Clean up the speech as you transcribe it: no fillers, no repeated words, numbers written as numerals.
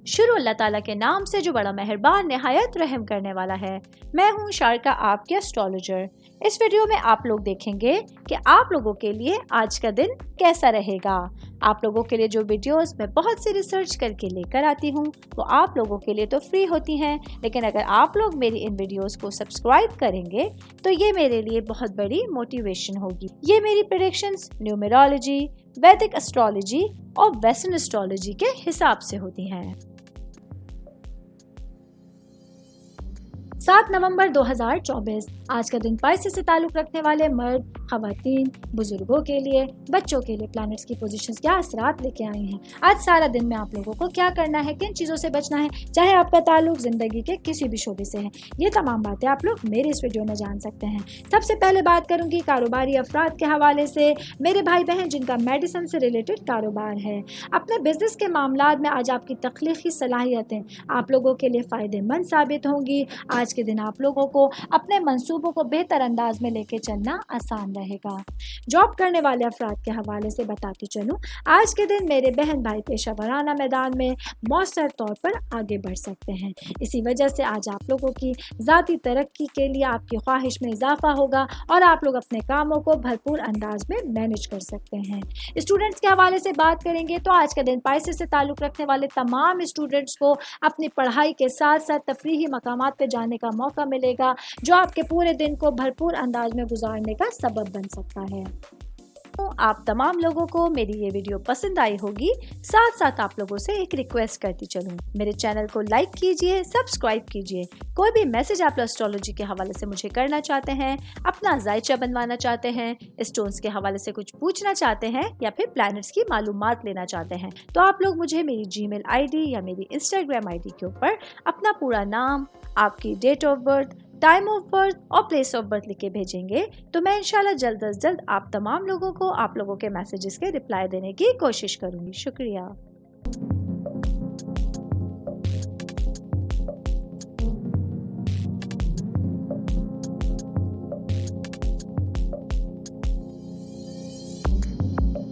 شروع اللہ تعالیٰ کے نام سے جو بڑا مہربان نہایت رحم کرنے والا ہے۔ میں ہوں شارکا، آپ کے اسٹرالوجر۔ اس ویڈیو میں آپ لوگ دیکھیں گے کہ آپ لوگوں کے لیے آج کا دن کیسا رہے گا۔ آپ لوگوں کے لیے جو ویڈیوز میں بہت سی ریسرچ کر کے لے کر آتی ہوں وہ آپ لوگوں کے لیے تو فری ہوتی ہیں، لیکن اگر آپ لوگ میری ان ویڈیوز کو سبسکرائب کریں گے تو یہ میرے لیے بہت بڑی موٹیویشن ہوگی۔ یہ میری پریڈکشنز نیومرولوجی، ویدک اسٹرالوجی اور ویسٹرن اسٹرالوجی کے حساب سے ہوتی ہیں۔ 7 نومبر 2024 آج کا دن پائسس سے تعلق رکھنے والے مرد، خواتین، بزرگوں کے لیے، بچوں کے لیے پلانٹس کی پوزیشنز کیا اثرات لے کے آئی ہیں۔ آج سارا دن میں آپ لوگوں کو کیا کرنا ہے، کن چیزوں سے بچنا ہے، چاہے آپ کا تعلق زندگی کے کسی بھی شعبے سے ہے، یہ تمام باتیں آپ لوگ میرے اس ویڈیو میں جان سکتے ہیں۔ سب سے پہلے بات کروں گی کاروباری افراد کے حوالے سے۔ میرے بھائی بہن جن کا میڈیسن سے ریلیٹڈ کاروبار ہے، اپنے بزنس کے معاملات میں آج آپ کی تخلیقی صلاحیتیں آپ لوگوں کے لیے فائدہ مند ثابت ہوں گی۔ آج کے دن آپ لوگوں کو اپنے منصوبوں کو بہتر انداز میں لے کے چلنا آسان رہے گا۔ جاب کرنے والے افراد کے حوالے سے بتاتی چلوں، آج کے دن میرے بہن بھائی پیشہ ورانہ میدان میں مؤثر طور پر آگے بڑھ سکتے ہیں۔ اسی وجہ سے آج آپ لوگوں کی ذاتی ترقی کے لیے آپ کی خواہش میں اضافہ ہوگا اور آپ لوگ اپنے کاموں کو بھرپور انداز میں مینج کر سکتے ہیں۔ اسٹوڈنٹس کے حوالے سے بات کریں گے تو آج کا دن پائسس سے تعلق رکھنے والے تمام اسٹوڈنٹس کو اپنی پڑھائی کے ساتھ ساتھ تفریحی مقامات پہ جانے کا موقع ملے گا، جو آپ کے پورے دن کو بھرپور انداز میں گزارنے کا سبب بن سکتا ہے۔ آپ تمام لوگوں کو میری یہ ویڈیو پسند آئی ہوگی۔ ساتھ ساتھ آپ لوگوں سے ایک ریکویسٹ کرتی چلوں، میرے چینل کو لائک کیجئے، سبسکرائب کیجئے۔ کوئی بھی میسج آپ اسٹرالوجی کے حوالے سے مجھے کرنا چاہتے ہیں، اپنا ذائچہ بنوانا چاہتے ہیں، اسٹونز کے حوالے سے کچھ پوچھنا چاہتے ہیں یا پھر پلانٹس کی معلومات لینا چاہتے ہیں تو آپ لوگ مجھے میری جی میل آئی ڈی یا میری انسٹاگرام آئی ڈی کے اوپر اپنا پورا نام، آپ کی date of birth, time of birth اور پلیس آف برتھ لکھ کے بھیجیں گے تو میں انشاءاللہ جلد از جلد آپ تمام لوگوں کو آپ لوگوں کے میسیجز کے رپلائی دینے کی کوشش کروں گی۔ شکریہ۔